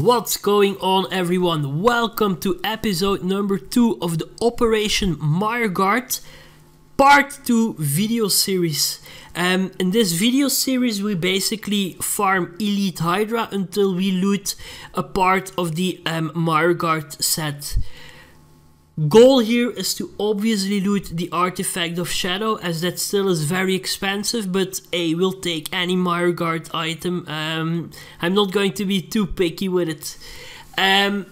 What's going on, everyone? Welcome to episode number 2 of the Operation Mireguard part 2 video series. In this video series we basically farm Elite Hydra until we loot a part of the Mireguard set. Goal here is to obviously loot the Artifact of Shadow, as that still is very expensive, but hey, we'll take any Mireguard item. I'm not going to be too picky with it.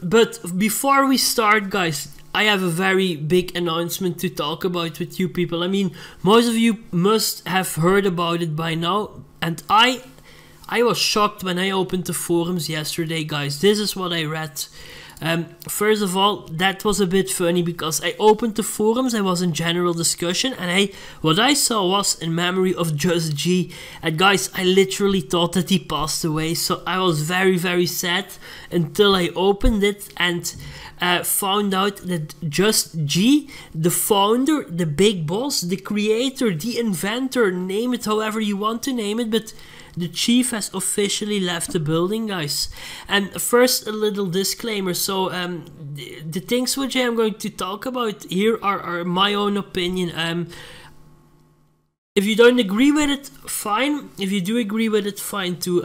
But before we start, guys, I have a very big announcement to talk about with you people. I mean, most of you must have heard about it by now, and I was shocked when I opened the forums yesterday, guys. This is what I read. First of all, that was a bit funny because I opened the forums, I was in general discussion, and what I saw was in memory of JustG. And guys, I literally thought that he passed away, so I was very sad until I opened it and found out that JustG, the founder, the big boss, the creator, the inventor, name it however you want to name it, but the chief has officially left the building, guys. And first, a little disclaimer. So, the things which I am going to talk about here are my own opinion. If you don't agree with it, fine. If you do agree with it, fine too.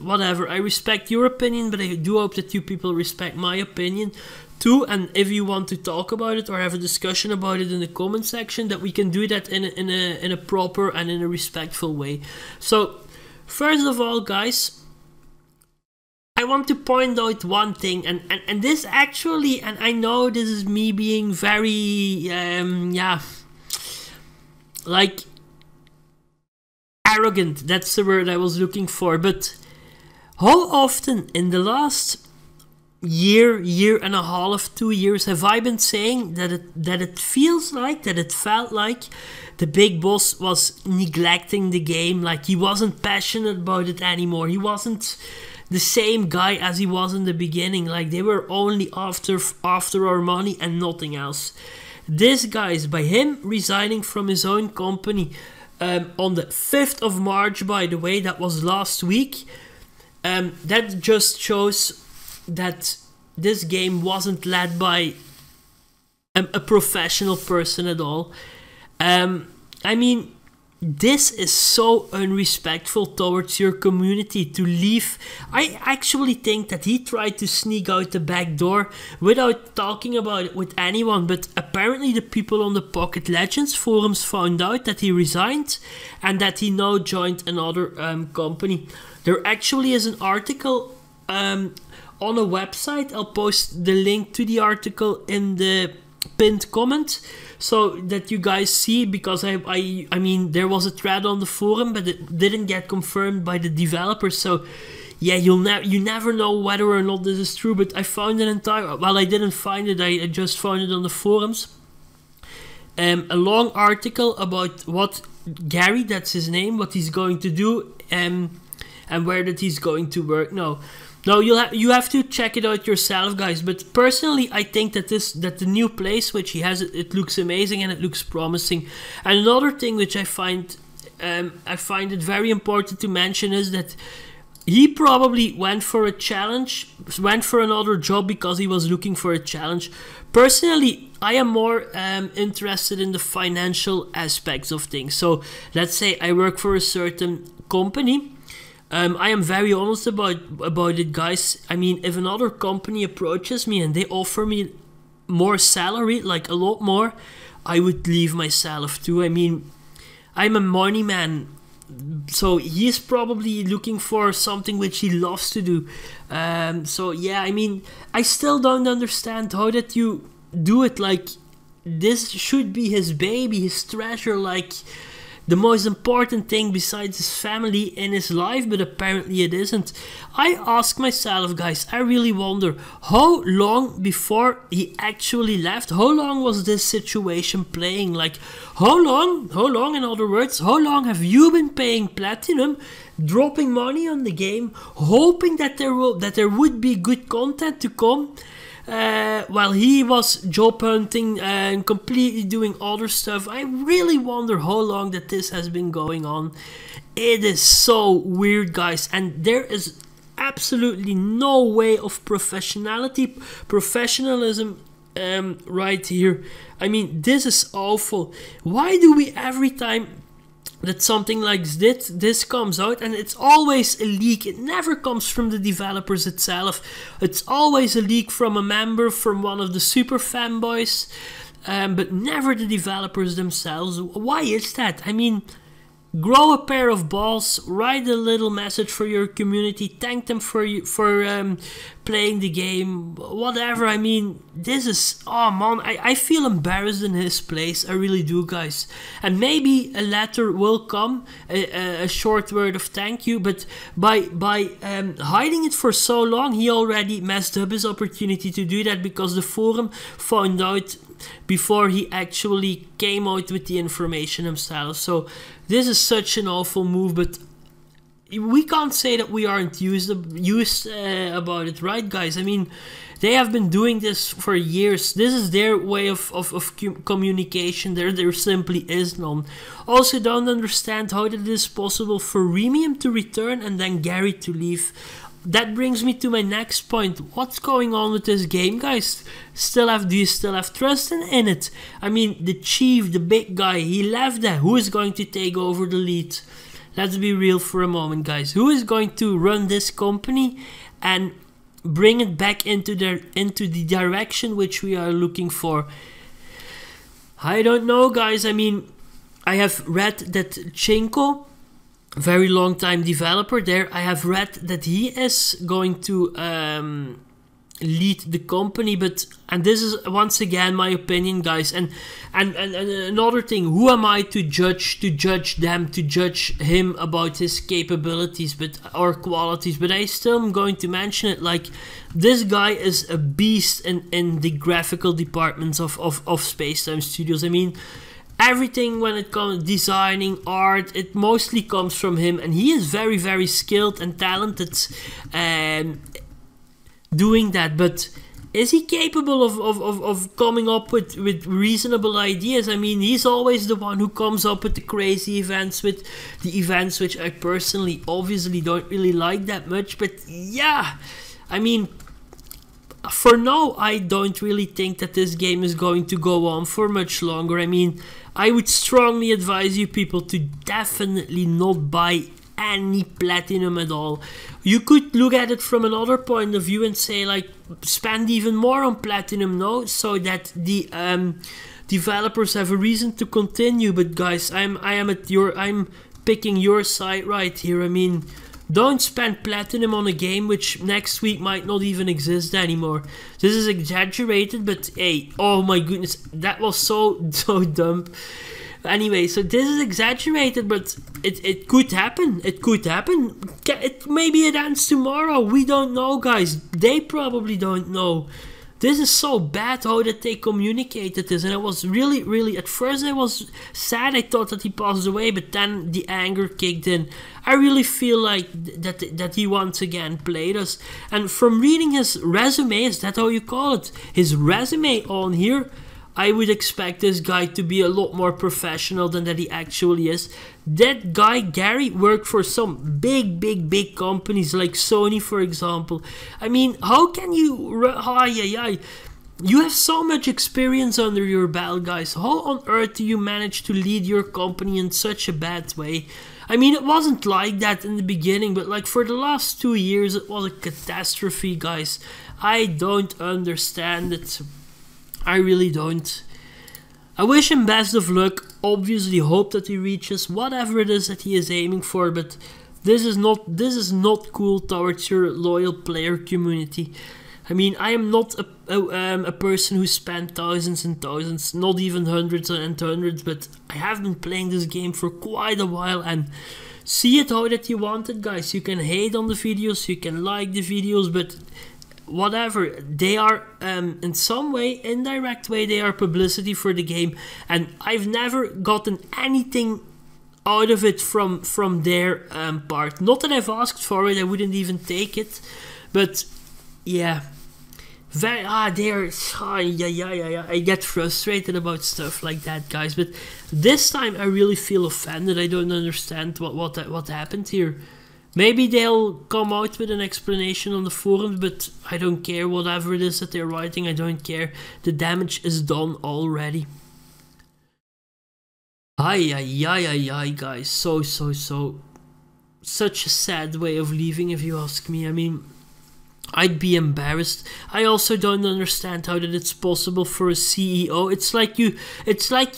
Whatever. I respect your opinion, but I do hope that you people respect my opinion too. And if you want to talk about it or have a discussion about it in the comment section, that we can do that in a proper and in a respectful way. So, first of all, guys, I want to point out one thing, and this actually, and I know this is me being very, like, arrogant, that's the word I was looking for, but how often in the last year and a half, 2 years, have I been saying that it feels like, that it felt like the big boss was neglecting the game, like he wasn't passionate about it anymore, he wasn't the same guy as he was in the beginning, like they were only after our money and nothing else. This, guys, by him resigning from his own company on the 5th of March, by the way, that was last week, that just shows that this game wasn't led by a professional person at all. I mean, this is so unrespectful towards your community to leave. I actually think that he tried to sneak out the back door without talking about it with anyone, but apparently the people on the Pocket Legends forums found out that he resigned and that he now joined another company. There actually is an article on a website. I'll post the link to the article in the pinned comment so that you guys see, because I mean, there was a thread on the forum, but it didn't get confirmed by the developers, so yeah, you never know whether or not this is true. But I found an entire, well, I didn't find it, I just found it on the forums, a long article about what Gary, that's his name, what he's going to do, and where that he's going to work. No, you have to check it out yourself, guys. But personally, I think that the new place which he has, it looks amazing and it looks promising. And another thing which I find it very important to mention is that he probably went for a challenge, went for another job because he was looking for a challenge. Personally, I am more interested in the financial aspects of things. So let's say I work for a certain company. I am very honest about it, guys. I mean, if another company approaches me and they offer me more salary, like a lot more, I would leave myself too. I mean, I'm a money man, so he's probably looking for something which he loves to do. So yeah, I mean, I still don't understand how that you do it. Like, this should be his baby, his treasure, like the most important thing besides his family in his life, but apparently it isn't. I ask myself, guys, I really wonder, how long before he actually left, how long was this situation playing? Like, how long, in other words, how long have you been paying Platinum, dropping money on the game, hoping that there would be good content to come, while he was job hunting and completely doing other stuff? I really wonder how long that this has been going on. It is so weird, guys, and there is absolutely no way of professionalism right here. I mean, this is awful. Why do we every time that something like this comes out, and it's always a leak, it never comes from the developers itself, it's always a leak from a member, from one of the super fanboys, but never the developers themselves? Why is that? I mean, grow a pair of balls, write a little message for your community, thank them for playing the game, whatever. I mean, this is, oh man, I feel embarrassed in his place, I really do, guys. And maybe a letter will come, a short word of thank you, but by hiding it for so long, he already messed up his opportunity to do that, because the forum found out before he actually came out with the information himself. So this is such an awful move, but we can't say that we aren't used about it, right, guys? I mean, they have been doing this for years. This is their way of communication. There simply is none. Also, don't understand how it is possible for Remium to return and then Gary to leave. That brings me to my next point. What's going on with this game, guys? Do you still have trust in it? I mean, the chief, the big guy, he left there. Who is going to take over the lead? Let's be real for a moment, guys. Who is going to run this company and bring it back into the direction which we are looking for? I don't know, guys. I mean, I have read that Chinko, very long time developer there, I have read that he is going to lead the company, and this is once again my opinion, guys, and another thing, who am I to judge him about his capabilities or qualities, but I still am going to mention it. Like, this guy is a beast in the graphical departments of SpaceTime Studios. I mean, everything when it comes to designing, art, it mostly comes from him, and he is very, very skilled and talented doing that. But is he capable of coming up with reasonable ideas? I mean, he's always the one who comes up with the crazy events, with the events which I personally obviously don't really like that much. But yeah, I mean, for now, I don't really think that this game is going to go on for much longer. I mean, I would strongly advise you people to definitely not buy any platinum at all. You could look at it from another point of view and say, like, spend even more on platinum now, so that the developers have a reason to continue. But guys, I'm picking your side right here. I mean, don't spend platinum on a game which next week might not even exist anymore. This is exaggerated, but hey, oh my goodness, that was so dumb. Anyway, so this is exaggerated, but it could happen. It could happen. Maybe it ends tomorrow. We don't know, guys. They probably don't know. This is so bad how that they communicated this, and I was really, at first I was sad. I thought that he passed away, but then the anger kicked in. I really feel like that he once again played us. And from reading his resume, is that how you call it? His resume on here, I would expect this guy to be a lot more professional than that he actually is. That guy, Gary, worked for some big companies like Sony, for example. I mean, how can you... You have so much experience under your belt, guys. How on earth do you manage to lead your company in such a bad way? I mean, it wasn't like that in the beginning, but like for the last 2 years, it was a catastrophe, guys. I don't understand it. I really don't. I wish him best of luck. Obviously hope that he reaches whatever it is that he is aiming for, but this is not cool towards your loyal player community. I mean, I am not a person who spent thousands and thousands, not even hundreds and hundreds, but I have been playing this game for quite a while, and see it how that you want it, guys. You can hate on the videos, you can like the videos, but whatever, they are in some way, indirect way, they are publicity for the game, and I've never gotten anything out of it from their part. Not that I've asked for it, I wouldn't even take it, but yeah, I get frustrated about stuff like that, guys. But this time I really feel offended. I don't understand what happened here. Maybe they'll come out with an explanation on the forums, but I don't care. Whatever it is that they're writing, I don't care. The damage is done already. Ay, guys. Such a sad way of leaving, if you ask me. I mean, I'd be embarrassed. I also don't understand how that it's possible for a CEO. It's like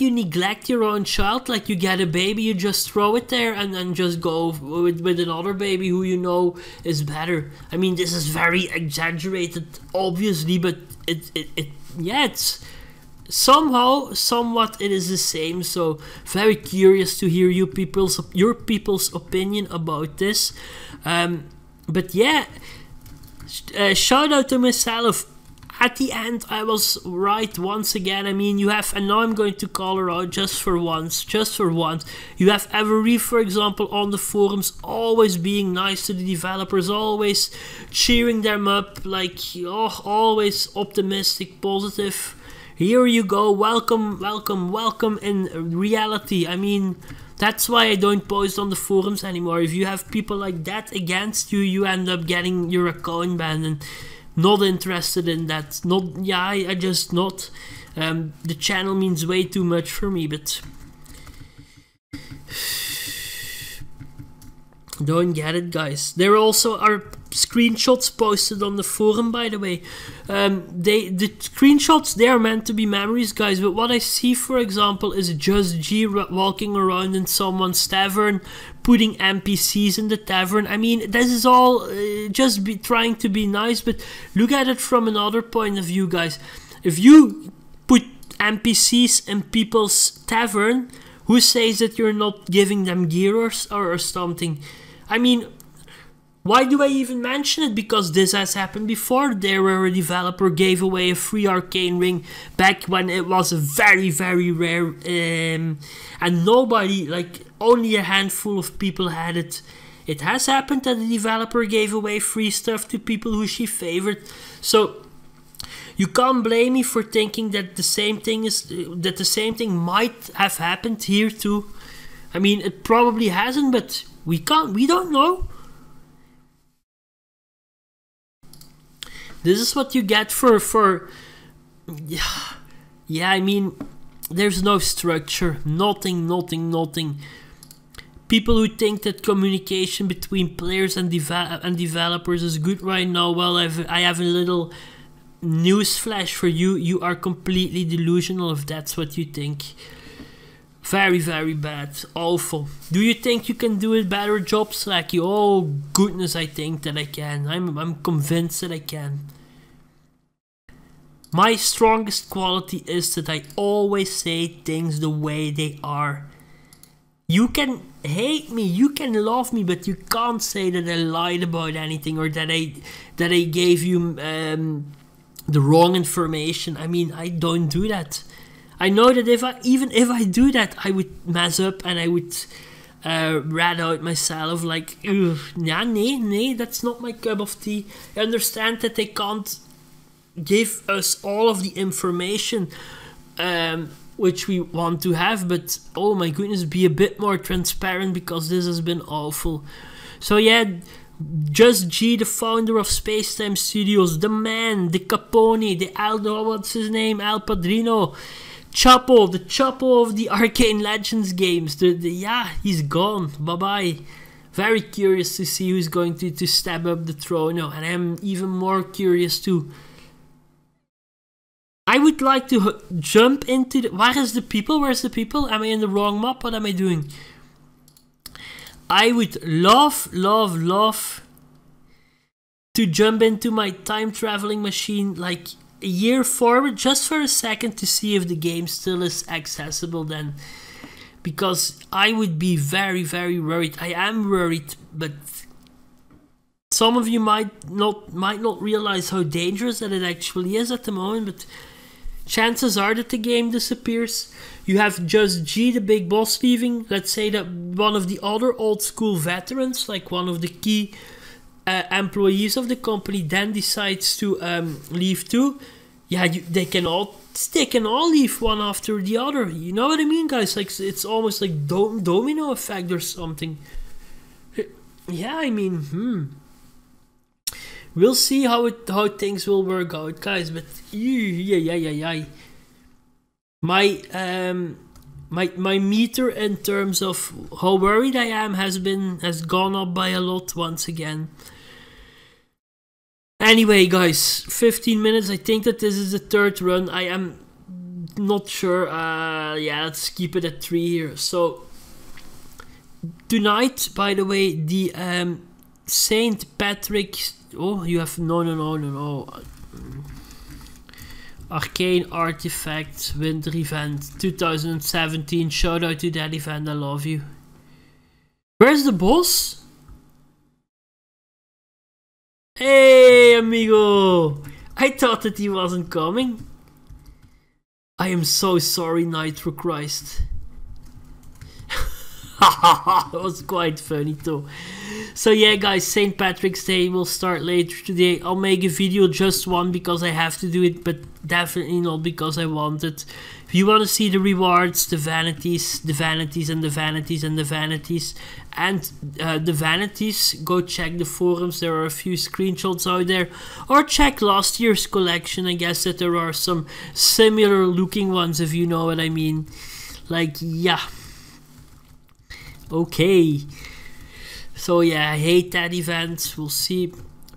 you neglect your own child. Like, you get a baby, you just throw it there and then just go with another baby who you know is better. I mean, this is very exaggerated, obviously, but it's somewhat it is the same. So very curious to hear your people's opinion about this. But yeah. Shout out to myself. At the end, I was right once again. I mean, you have, and now I'm going to call her out just for once. You have Avery, for example, on the forums, always being nice to the developers, always cheering them up, like, oh, always optimistic, positive. Here you go, welcome in reality. I mean, that's why I don't post on the forums anymore. If you have people like that against you, you end up getting your account banned, and not interested in that. I just not. The channel means way too much for me, but don't get it, guys. There also are screenshots posted on the forum, by the way. The screenshots, they are meant to be memories, guys, but what I see, for example, is JustG walking around in someone's tavern, putting NPCs in the tavern. I mean, this is all just trying to be nice, but look at it from another point of view, guys. If you put NPCs in people's tavern, who says that you're not giving them gear or something? I mean, why do I even mention it? Because this has happened before. There where a developer gave away a free arcane ring back when it was very, very rare, and nobody, like only a handful of people had it. It has happened that the developer gave away free stuff to people who she favored. So you can't blame me for thinking that the same thing might have happened here too. I mean, it probably hasn't, but we don't know. This is what you get for yeah, I mean, there's no structure, nothing. People who think that communication between players and developers is good right now, well, I have a little news flash for you. You are completely delusional if that's what you think. Very, very bad. Awful. Do you think you can do a better job, Slacky? Oh, goodness, I think that I can. I'm convinced that I can. My strongest quality is that I always say things the way they are. You can hate me, you can love me, but you can't say that I lied about anything or that I gave you the wrong information. I mean, I don't do that. I know that if I do that, I would mess up and I would rat out myself like, yeah, nee, that's not my cup of tea. I understand that they can't give us all of the information which we want to have, but oh my goodness, be a bit more transparent, because this has been awful. So yeah, JustG, the founder of SpaceTime Studios, the man, the Capone, the Aldo, what's his name, Al Padrino, Chapo, the Chapo of the Arcane Legends games. Yeah, he's gone. Bye-bye. Very curious to see who's going to stab up the throne now. And I'm even more curious to... I would like to jump into the... Where's the people? Am I in the wrong map? What am I doing? I would love to jump into my time traveling machine like a year forward, just for a second, to see if the game still is accessible then, because I would be very, very worried. I am worried, but some of you might not realize how dangerous that it actually is at the moment, but chances are that the game disappears. You have JustG, the big boss, leaving. Let's say that one of the other old school veterans, like one of the key employees of the company, then decides to leave too. Yeah, they can all leave one after the other. You know what I mean, guys? Like, it's almost like domino effect or something. yeah, I mean, we'll see how things will work out, guys. But yeah. My meter in terms of how worried I am has gone up by a lot once again. Anyway, guys, 15 minutes. I think that this is the third run. I am not sure. Yeah, let's keep it at 3 here. So tonight, by the way, the Saint Patrick. Oh, you have no. Arcane Artifact Winter Event 2017. Shout out to that event. I love you. Where's the boss? Hey, amigo! I thought that he wasn't coming. I am so sorry, Nitro Christ. It was quite funny too. So yeah, guys, St. Patrick's Day will start later today. I'll make a video, just one, because I have to do it, but definitely not because I want it. If you want to see the rewards, the vanities, and the vanities, and the vanities, go check the forums. There are a few screenshots out there, or check last year's collection. I guess that there are some similar looking ones, if you know what I mean. Like, yeah. Okay. So yeah, I hate that event. We'll see.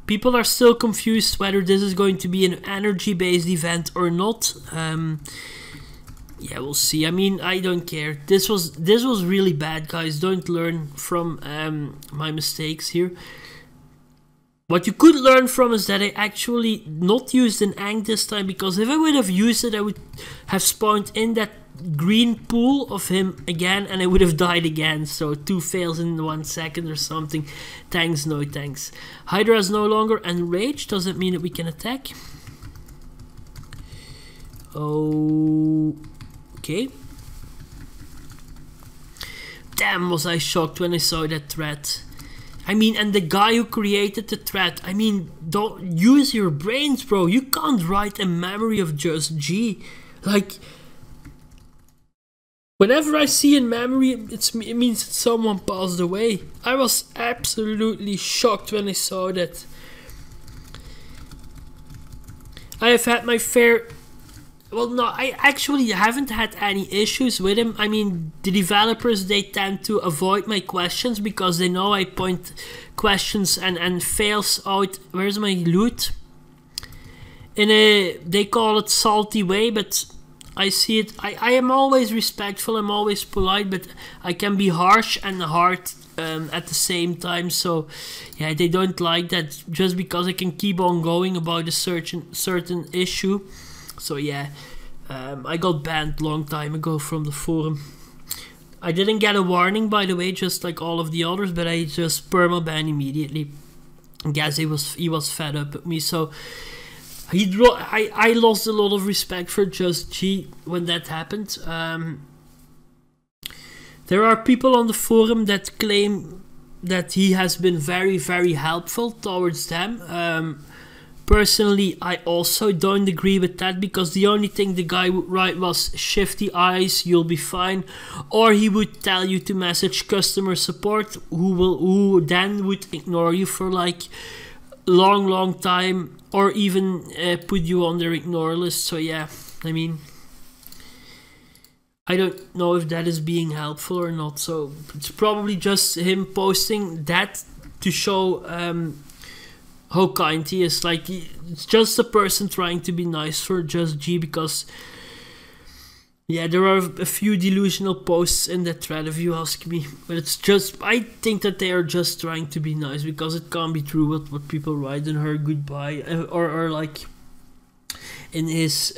People are still confused whether this is going to be an energy-based event or not. Yeah, we'll see. I mean, I don't care. This was really bad, guys. Don't learn from my mistakes here. What you could learn from is that I actually not used an egg this time, because if I would have used it, I would have spawned in that green pool of him again, and I would have died again. So 2 fails in 1 second or something. Thanks, no thanks. Hydra is no longer enraged. Doesn't mean that we can attack. Oh, okay. Damn, was I shocked when I saw that threat. I mean, and the guy who created the threat, I mean, don't use your brains, bro. You can't write a memory of JustG. Like, whenever I see in memory, it means that someone passed away. I was absolutely shocked when I saw that. I have had my fair... Well, no, I actually haven't had any issues with him. I mean, the developers, they tend to avoid my questions because they know I point questions and fails out. Where's my loot? In a, they call it salty way, but I see it. I am always respectful, I'm always polite, but I can be harsh and hard at the same time. So yeah, they don't like that just because I can keep on going about a certain issue. So yeah, I got banned long time ago from the forum. I didn't get a warning, by the way, just like all of the others, but I just perma-banned immediately. I guess he was fed up with me, so I lost a lot of respect for JustG when that happened. There are people on the forum that claim that he has been very, very helpful towards them. Personally, I also don't agree with that, because the only thing the guy would write was shifty eyes, you'll be fine, or he would tell you to message customer support, who then would ignore you for like long time, or even put you on their ignore list. So yeah, I mean, I don't know if that is being helpful or not. So it's probably just him posting that to show how kind he is. Like, it's just a person trying to be nice for JustG, because yeah, there are a few delusional posts in that thread, if you ask me. But it's just, I think that they are just trying to be nice, because it can't be true what people write in her goodbye, or like in his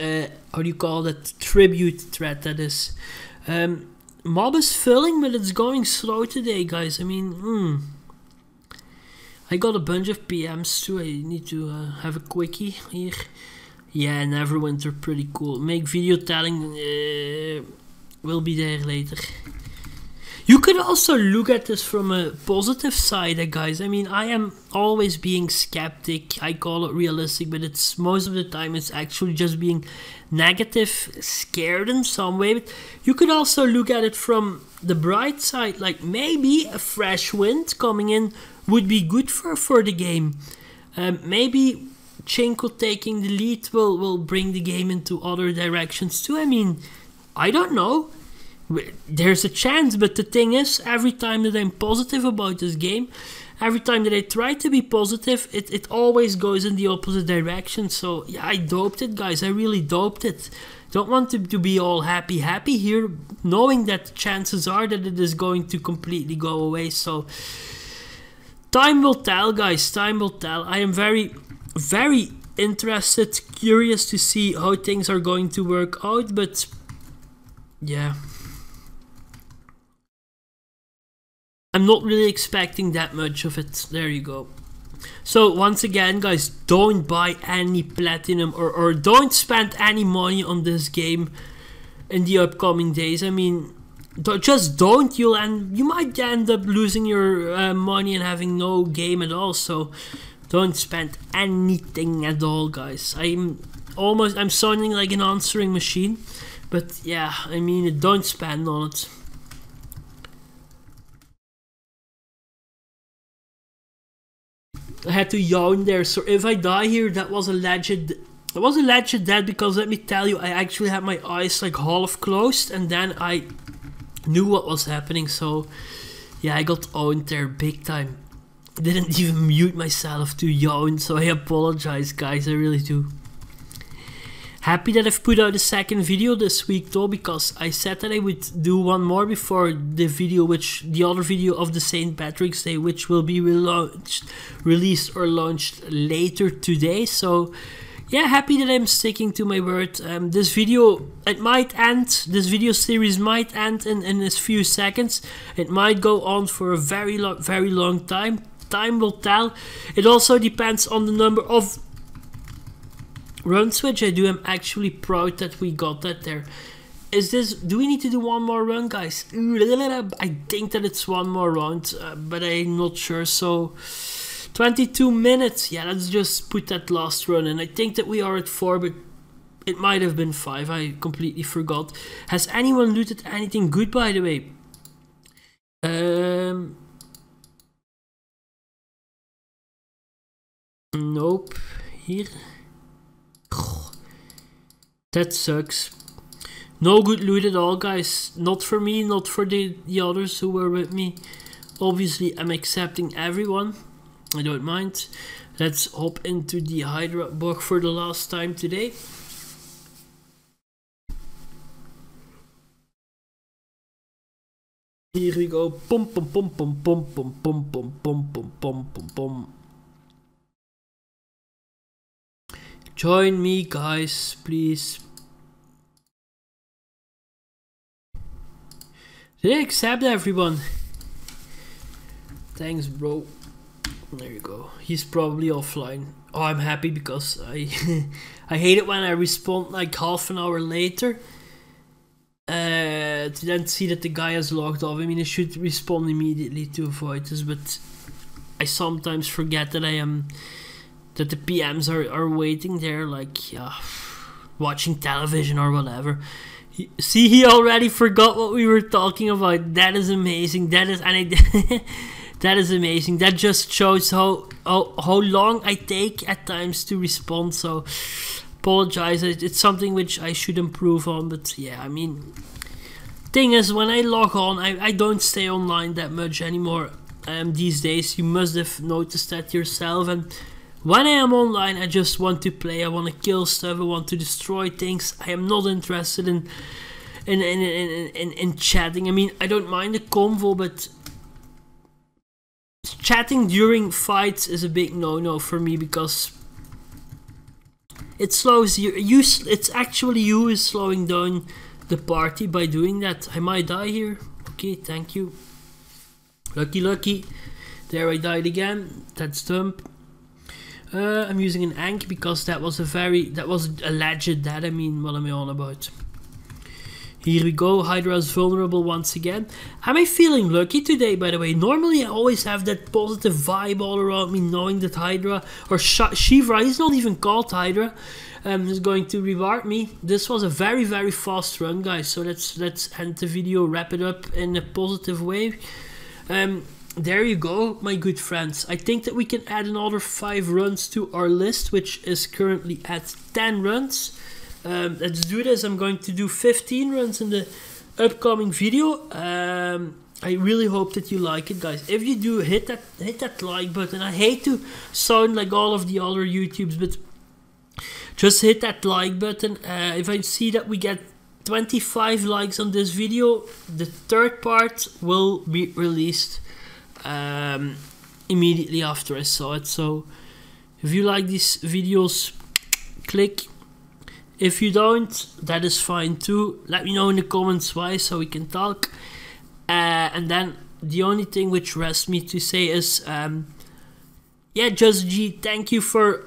how do you call that, tribute thread, that is. Mob is filling, but it's going slow today, guys. I mean, I got a bunch of PMs too. I need to have a quickie here. Yeah, Neverwinter, pretty cool. Make video telling will be there later. You could also look at this from a positive side, guys. I mean, I am always being skeptic. I call it realistic, but it's most of the time it's actually just being negative, scared in some way. But you could also look at it from the bright side, like maybe a fresh wind coming in would be good for the game. Maybe Chinko taking the lead will bring the game into other directions too. I mean, I don't know. There's a chance, but the thing is, every time that I'm positive about this game, every time that I try to be positive, it always goes in the opposite direction. So yeah, I doped it, guys. I really doped it. Don't want to be all happy here, knowing that chances are that it is going to completely go away. So time will tell, guys. Time will tell. I am very, very interested, curious to see how things are going to work out, but yeah, I'm not really expecting that much of it. There you go. So once again, guys, don't buy any platinum or don't spend any money on this game in the upcoming days. I mean, just don't. You might end up losing your money and having no game at all. So don't spend anything at all, guys. I'm sounding like an answering machine, but yeah, I mean, don't spend on it. I had to yawn there, so if I die here, that was a legend. It was a legend death, because let me tell you, I actually had my eyes like half closed, and then I knew what was happening. So yeah, I got owned there big time. I didn't even mute myself to yawn, so I apologize, guys. I really do. Happy that I've put out a second video this week though, because I said that I would do one more before the video, the other video of the St. Patrick's Day, which will be released or launched later today. So yeah, happy that I'm sticking to my word. This video, it might end, this video series might end in a few seconds. It might go on for a very long time. Time will tell. It also depends on the number of runs which I do. I'm actually proud that we got that there. Do we need to do one more run, guys? I think that it's one more round, but I'm not sure. So 22 minutes. Yeah, let's just put that last run in. I think that we are at 4, but it might have been 5. I completely forgot. Has anyone looted anything good, by the way? Nope. Here. That sucks. No good loot at all, guys. Not for me, not for the others who were with me. Obviously, I'm accepting everyone. I don't mind. Let's hop into the Hydra book for the last time today. Here we go. Pum pum pum pum pum pum pum pum pum pum pum pum pum. Join me, guys, please. Did I accept everyone? Thanks, bro. There you go. He's probably offline. Oh, I'm happy because I I hate it when I respond like half an hour later. To then see that the guy has logged off. I mean, I should respond immediately to avoid this, but I sometimes forget that that the PMs are waiting there, like, yeah, watching television or whatever. See, he already forgot what we were talking about. That is amazing. That is amazing. That just shows how long I take at times to respond. So apologize. It's something which I should improve on. But yeah, I mean, thing is, when I log on, I don't stay online that much anymore. These days, you must have noticed that yourself. And when I am online, I just want to play. I want to kill stuff. I want to destroy things. I am not interested in chatting. I mean, I don't mind the convo, but chatting during fights is a big no-no for me, because it slows you. It's actually you who is slowing down the party by doing that. I might die here. Okay, thank you. Lucky. There, I died again. That's dumb. I'm using an Ank because that was a legend that, I mean, what am I on about? Here we go. Hydra is vulnerable once again. Am I feeling lucky today, by the way? Normally I always have that positive vibe all around me, knowing that Hydra, or Shivra, he's not even called Hydra, is going to reward me. This was a very fast run, guys, so let's end the video, wrap it up in a positive way. there you go, my good friends. I think that we can add another 5 runs to our list, which is currently at 10 runs. Let's do this. I'm going to do 15 runs in the upcoming video. I really hope that you like it, guys. If you do, hit that like button. I hate to sound like all of the other YouTubes, but just hit that like button. If I see that we get 25 likes on this video, the third part will be released immediately after I saw it. So if you like these videos, click. If you don't, that is fine too. Let me know in the comments why, so we can talk. And then the only thing which rests me to say is, yeah, JustG, thank you for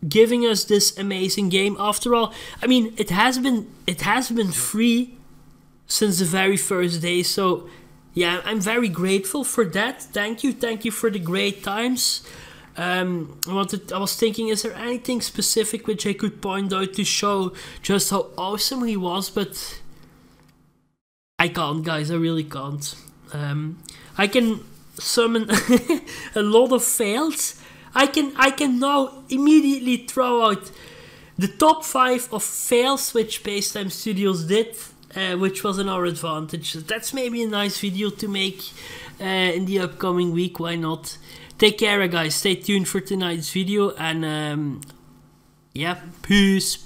giving us this amazing game. After all, I mean, it has been free since the very first day. So yeah, I'm very grateful for that. Thank you for the great times. I was thinking, is there anything specific which I could point out to show just how awesome he was, but I can't, guys. I really can't. I can summon a lot of fails. I can now immediately throw out the top 5 of fails which SpaceTime Studios did, which was in our advantage. That's maybe a nice video to make in the upcoming week. Why not? Take care, guys. Stay tuned for tonight's video, and yeah, peace.